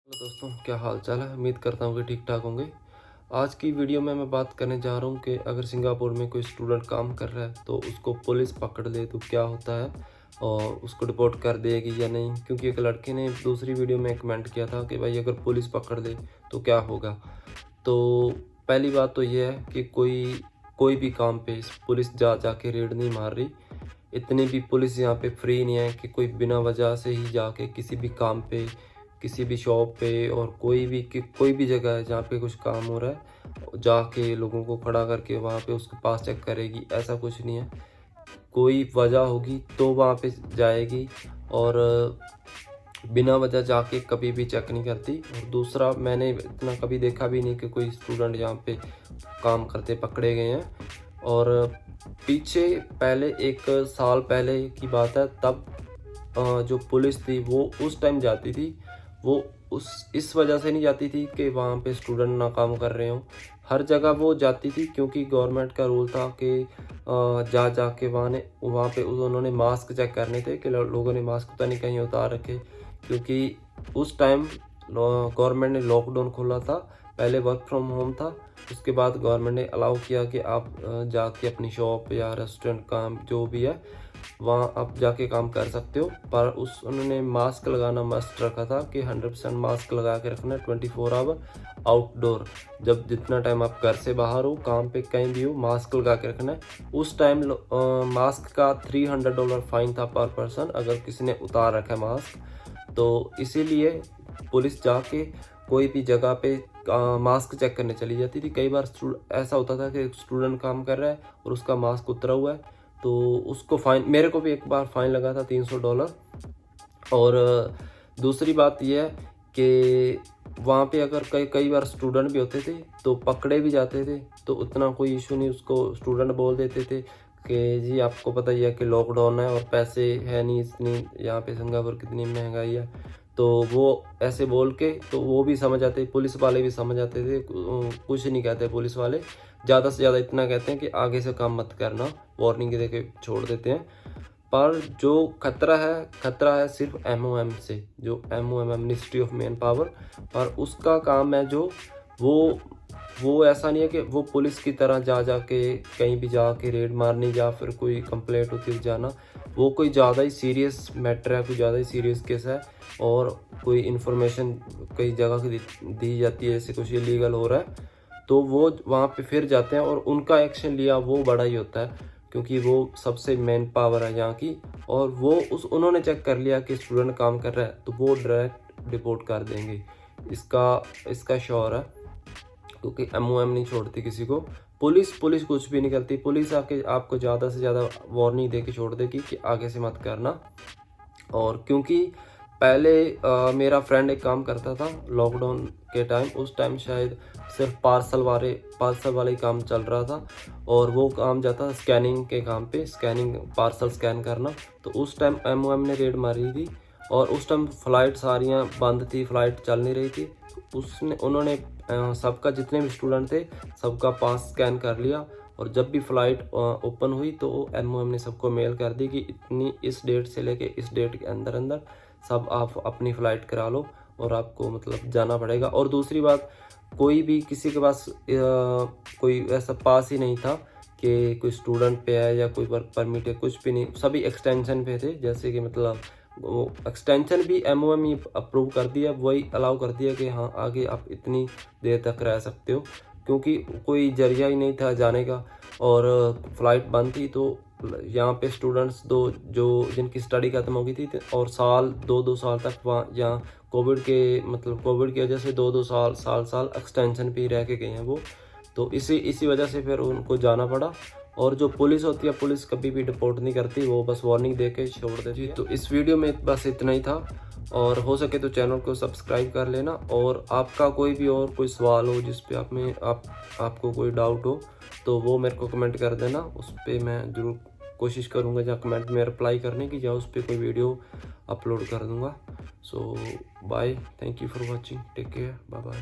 Hello दोस्तों, क्या हाल चाल है। उम्मीद करता हूँ कि ठीक ठाक होंगे। आज की वीडियो में मैं बात करने जा रहा हूँ कि अगर सिंगापुर में कोई स्टूडेंट काम कर रहा है तो उसको पुलिस पकड़ ले तो क्या होता है और उसको डिपोर्ट कर देगी या नहीं। क्योंकि एक लड़के ने दूसरी वीडियो में कमेंट किया था कि भाई अगर पुलिस पकड़ ले तो क्या होगा। तो पहली बात तो ये है कि कोई भी काम पे पुलिस जाके रेड नहीं मार रही। इतनी भी पुलिस यहाँ पे फ्री नहीं है कि कोई बिना वजह से ही जाके किसी भी काम पे, किसी भी शॉप पे और कोई भी जगह है जहाँ पे कुछ काम हो रहा है जाके लोगों को खड़ा करके वहाँ पे उसके पास चेक करेगी। ऐसा कुछ नहीं है। कोई वजह होगी तो वहाँ पे जाएगी और बिना वजह जाके कभी भी चेक नहीं करती। और दूसरा, मैंने इतना कभी देखा भी नहीं कि कोई स्टूडेंट यहाँ पे काम करते पकड़े गए हैं। और पीछे पहले 1 साल पहले की बात है, तब जो पुलिस थी वो उस टाइम जाती थी। वो उस इस वजह से नहीं जाती थी कि वहाँ पे स्टूडेंट ना काम कर रहे हों। हर जगह वो जाती थी क्योंकि गवर्नमेंट का रूल था कि जाके वहाँ पे उन्होंने मास्क चेक करने थे कि लोगों ने मास्क तो नहीं कहीं उतार रखे। क्योंकि उस टाइम गवर्नमेंट ने लॉकडाउन खोला था। पहले वर्क फ्रॉम होम था, उसके बाद गवर्नमेंट ने अलाउ किया कि आप जाके अपनी शॉप या रेस्टोरेंट काम जो भी है वहाँ आप जाके काम कर सकते हो। पर उन्होंने मास्क लगाना मस्ट रखा था कि 100% मास्क लगा के रखना 24 आवर आउटडोर। जब जितना टाइम आप घर से बाहर हो, काम पे कहीं भी हो, मास्क लगा के रखना है। उस टाइम मास्क का $300 फाइन था पर पर्सन अगर किसी ने उतार रखा है मास्क। तो इसीलिए पुलिस जाके कोई भी जगह पे मास्क चेक करने चली जाती थी। कई बार ऐसा होता था कि स्टूडेंट काम कर रहा है और उसका मास्क उतरा हुआ है तो उसको फाइन, मेरे को भी एक बार फाइन लगा था $300। और दूसरी बात यह है कि वहाँ पे अगर कई बार स्टूडेंट भी होते थे तो पकड़े भी जाते थे तो उतना कोई इशू नहीं। उसको स्टूडेंट बोल देते थे कि जी आपको पता ही है कि लॉकडाउन है और पैसे है नहीं, इतनी यहाँ पे सिंगापुर कितनी महंगाई है। तो वो ऐसे बोल के तो वो भी समझ आते, पुलिस वाले भी समझ आते थे। कुछ नहीं कहते पुलिस वाले, ज़्यादा से ज़्यादा इतना कहते हैं कि आगे से काम मत करना, वार्निंग दे के छोड़ देते हैं। पर जो खतरा है सिर्फ MOM से, जो MOM ministry of man power. पर उसका काम है जो वो ऐसा नहीं है कि वो पुलिस की तरह जाके कहीं भी जाके रेड मारनी या फिर कोई कंप्लेंट होती है जाना। वो कोई ज़्यादा ही सीरियस मैटर है, कोई ज़्यादा ही सीरियस केस है और कोई इन्फॉर्मेशन कई जगह की दी जाती है जैसे कुछ इलीगल हो रहा है तो वो वहाँ पे फिर जाते हैं और उनका एक्शन लिया वो बड़ा ही होता है क्योंकि वो सबसे मेन पावर है यहाँ की। और वो उन्होंने चेक कर लिया कि स्टूडेंट काम कर रहा है तो वो डायरेक्ट डिपोर्ट कर देंगे। इसका श्योर है क्योंकि MOM नहीं छोड़ती किसी को। पुलिस कुछ भी नहीं करती। पुलिस आके आपको ज़्यादा से ज़्यादा वार्निंग दे के छोड़ देगी कि आगे से मत करना। और क्योंकि पहले मेरा फ्रेंड एक काम करता था लॉकडाउन के टाइम, उस टाइम शायद सिर्फ पार्सल वाले ही काम चल रहा था और वो काम जाता था स्कैनिंग के काम पे, स्कैनिंग पार्सल स्कैन करना। तो उस टाइम MOM ने रेड मारी थी और उस टाइम फ़्लाइट सारियाँ बंद थी, फ़्लाइट चल नहीं रही थी। उन्होंने सबका, जितने भी स्टूडेंट थे सबका पास स्कैन कर लिया और जब भी फ़्लाइट ओपन हुई तो MOM ने सबको मेल कर दी कि इतनी इस डेट से लेके इस डेट के अंदर अंदर सब आप अपनी फ़्लाइट करा लो और आपको मतलब जाना पड़ेगा। और दूसरी बात, कोई भी किसी के पास कोई ऐसा पास ही नहीं था कि कोई स्टूडेंट पे है या कोई वर्क परमिट है, कुछ भी नहीं। सभी एक्सटेंशन पे थे, जैसे कि मतलब वो एक्सटेंशन भी MOM ही अप्रूव कर दिया, वही अलाउ कर दिया कि हाँ आगे आप इतनी देर तक रह सकते हो क्योंकि कोई जरिया ही नहीं था जाने का और फ्लाइट बंद थी। तो यहाँ पे स्टूडेंट्स जिनकी स्टडी खत्म हो गई थी और साल 2-2 साल तक वहाँ यहाँ कोविड की वजह से 2-2 साल एक्सटेंशन पे ही रह के गए हैं वो। तो इसी वजह से फिर उनको जाना पड़ा। और जो पुलिस होती है, पुलिस कभी भी डिपोर्ट नहीं करती, वो बस वार्निंग दे के छोड़ देती है। तो इस वीडियो में बस इतना ही था और हो सके तो चैनल को सब्सक्राइब कर लेना। और आपका कोई भी और कोई सवाल हो जिस पे आपको कोई डाउट हो तो वो मेरे को कमेंट कर देना। उस पर मैं ज़रूर कोशिश करूँगा या कमेंट में रिप्लाई करने की या उस पर कोई वीडियो अपलोड कर दूँगा। So bye, thank you for watching, take care, bye bye.